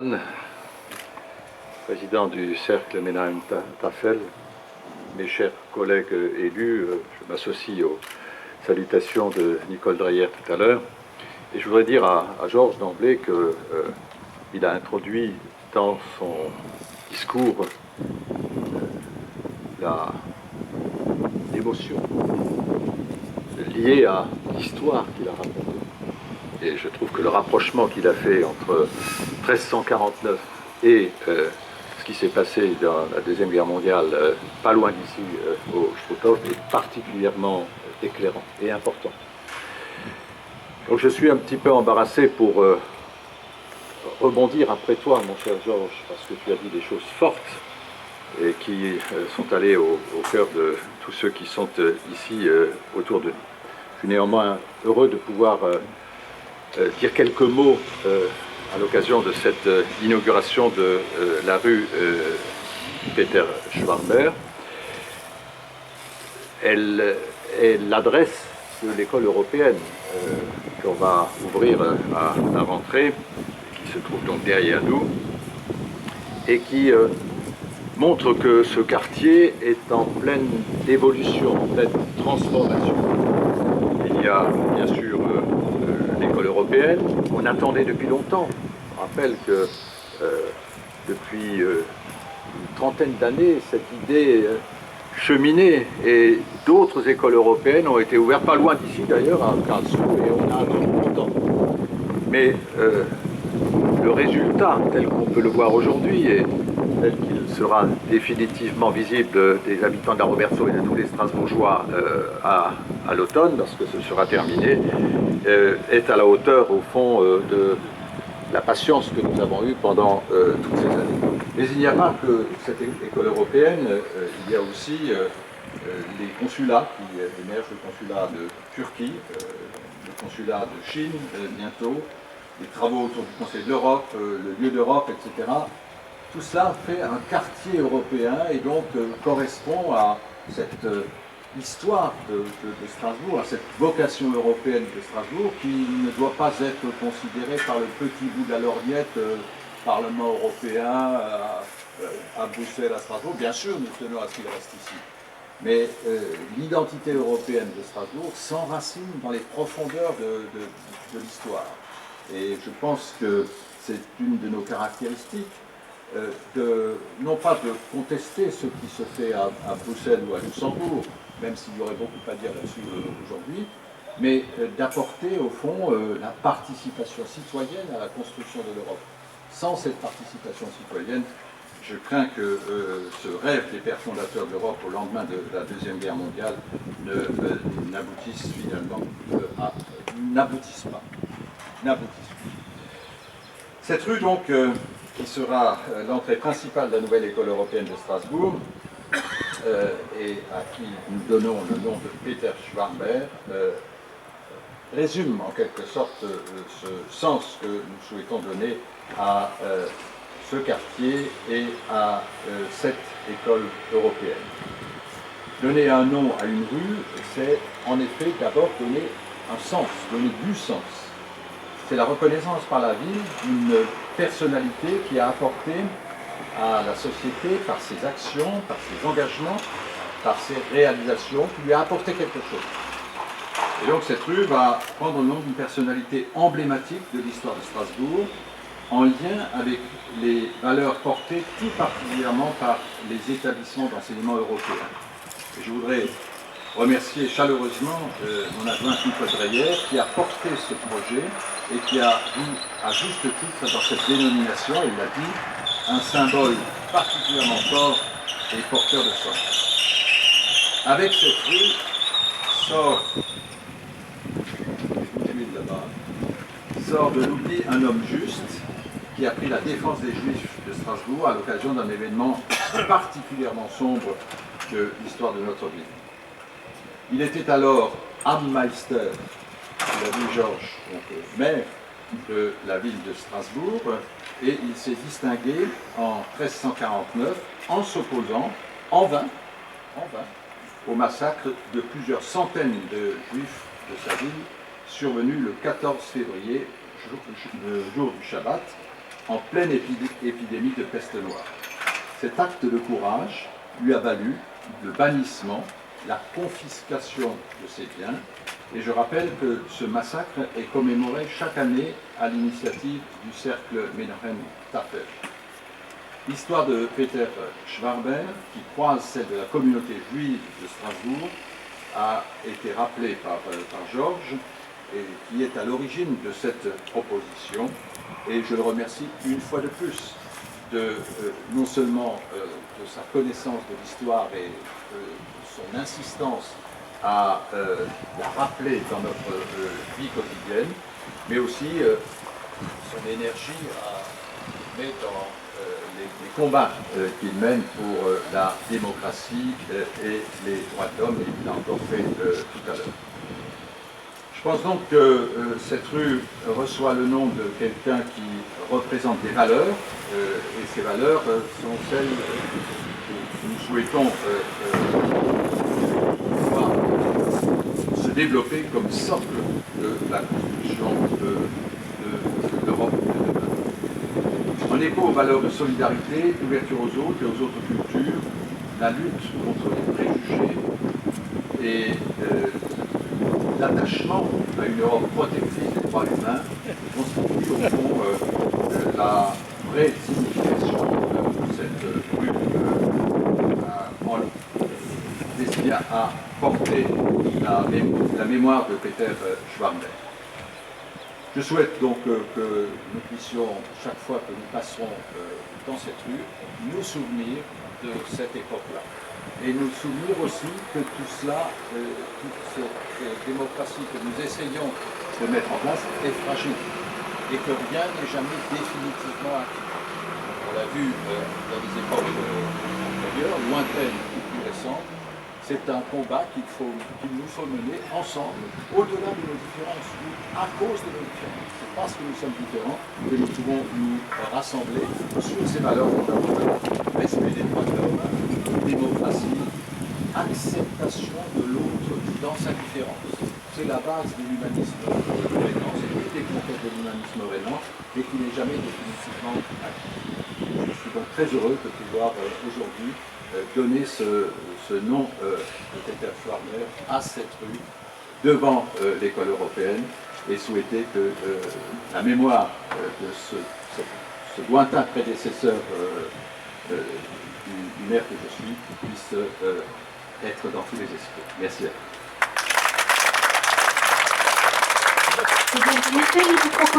Kahn, président du Cercle Menahem Tafel, mes chers collègues élus, je m'associe aux salutations de Nicole Dreyer tout à l'heure. Et je voudrais dire à Georges d'emblée qu'il a introduit dans son discours l'émotion liée à l'histoire qu'il a racontée. Et je trouve que le rapprochement qu'il a fait entre 1349 et ce qui s'est passé dans la Deuxième Guerre mondiale, pas loin d'ici, au Struthof, est particulièrement éclairant et important. Donc je suis un petit peu embarrassé pour rebondir après toi, mon cher Georges, parce que tu as dit des choses fortes et qui sont allées au cœur de tous ceux qui sont ici autour de nous. Je suis néanmoins heureux de pouvoir dire quelques mots à l'occasion de cette inauguration de la rue Peter Schwarber. Elle est l'adresse de l'école européenne qu'on va ouvrir à la rentrée, qui se trouve donc derrière nous, et qui montre que ce quartier est en pleine évolution, en pleine transformation. Il y a bien sûr l'école européenne, on attendait depuis longtemps. Je rappelle que depuis une trentaine d'années, cette idée cheminait et d'autres écoles européennes ont été ouvertes, pas loin d'ici d'ailleurs, à Karlsruhe, et on a attendu longtemps. Mais le résultat, tel qu'on peut le voir aujourd'hui, et tel qu'il sera définitivement visible des habitants de la Robertsau et de tous les Strasbourgeois à l'automne, lorsque ce sera terminé, est à la hauteur, au fond, de la patience que nous avons eue pendant toutes ces années. Mais il n'y a pas que cette école européenne, il y a aussi les consulats qui émergent, le consulat de Turquie, le consulat de Chine bientôt, les travaux autour du Conseil de l'Europe, le lieu d'Europe, etc. Tout cela fait un quartier européen et donc correspond à cette histoire de Strasbourg, à cette vocation européenne de Strasbourg qui ne doit pas être considérée par le petit bout de la lorgnette, Parlement européen, à Bruxelles, à Strasbourg. Bien sûr, nous tenons à ce qu'il reste ici. Mais l'identité européenne de Strasbourg s'enracine dans les profondeurs de l'histoire. Et je pense que c'est une de nos caractéristiques, non pas de contester ce qui se fait à Bruxelles ou à Luxembourg, même s'il y aurait beaucoup à dire là-dessus aujourd'hui, mais d'apporter au fond la participation citoyenne à la construction de l'Europe. Sans cette participation citoyenne, je crains que ce rêve des pères fondateurs de l'Europe au lendemain de la Deuxième Guerre mondiale n'aboutisse finalement n'aboutisse pas. Cette rue donc, qui sera l'entrée principale de la nouvelle école européenne de Strasbourg, et à qui nous donnons le nom de Peter Schwarber, résume en quelque sorte ce sens que nous souhaitons donner à ce quartier et à cette école européenne. Donner un nom à une rue, c'est en effet d'abord donner un sens, donner du sens. C'est la reconnaissance par la ville d'une personnalité qui a apporté à la société, par ses actions, par ses engagements, par ses réalisations, qui lui a apporté quelque chose. Et donc cette rue va prendre le nom d'une personnalité emblématique de l'histoire de Strasbourg, en lien avec les valeurs portées tout particulièrement par les établissements d'enseignement européens. Et je voudrais remercier chaleureusement mon adjointe Nicole Dreyer qui a porté ce projet et qui a vu à juste titre dans cette dénomination, il l'a dit, un symbole particulièrement fort et porteur de sens. Avec cette rue sort de l'oubli un homme juste qui a pris la défense des Juifs de Strasbourg à l'occasion d'un événement particulièrement sombre de l'histoire de notre ville. Il était alors Ammeister, tu l'as dit Georges, donc maire de la ville de Strasbourg, et il s'est distingué en 1349 en s'opposant en vain au massacre de plusieurs centaines de Juifs de sa ville, survenu le 14 février, le jour du Shabbat, en pleine épidémie de peste noire. Cet acte de courage lui a valu le bannissement, la confiscation de ses biens, et je rappelle que ce massacre est commémoré chaque année à l'initiative du cercle Menahem Tafer. L'histoire de Peter Schwarber, qui croise celle de la communauté juive de Strasbourg, a été rappelée par Georges, et qui est à l'origine de cette proposition. Et je le remercie une fois de plus non seulement de sa connaissance de l'histoire et de son insistance à la rappeler dans notre vie quotidienne, mais aussi son énergie à mettre dans les combats qu'il mène pour la démocratie et les droits de l'homme, et il l'a encore fait tout à l'heure. Je pense donc que cette rue reçoit le nom de quelqu'un qui représente des valeurs, et ces valeurs sont celles que nous souhaitons voir se développer comme socle de la construction de l'Europe de demain. En écho aux valeurs de solidarité, d'ouverture aux autres et aux autres cultures, la lutte contre les préjugés et l'attachement à une Europe protectrice des droits humains constitue au fond la vraie signification de cette rue destinée à porter la mémoire de Peter Schwarber. Je souhaite donc que nous puissions, chaque fois que nous passerons dans cette rue, nous souvenir de cette époque-là. Et nous souvenir aussi que tout cela, toute cette démocratie que nous essayons de mettre en place est fragile et que rien n'est jamais définitivement acquis. On l'a vu dans des époques antérieures, lointaines ou plus récentes. C'est un combat qu'il nous faut mener ensemble, au-delà de nos différences, ou à cause de nos différences. C'est parce que nous sommes différents que nous pouvons nous rassembler sur ces valeurs fondamentales. Respect des droits de l'homme, démocratie, acceptation de l'autre dans sa différence. C'est la base de l'humanisme rénant, c'est une des conquêtes de l'humanisme rénant, mais qui n'est jamais définitivement acquis. Je suis donc très heureux de pouvoir aujourd'hui donner ce nom de Peter Schwarber à cette rue devant l'école européenne et souhaiter que la mémoire de ce lointain prédécesseur du maire que je suis puisse être dans tous les esprits. Merci à vous.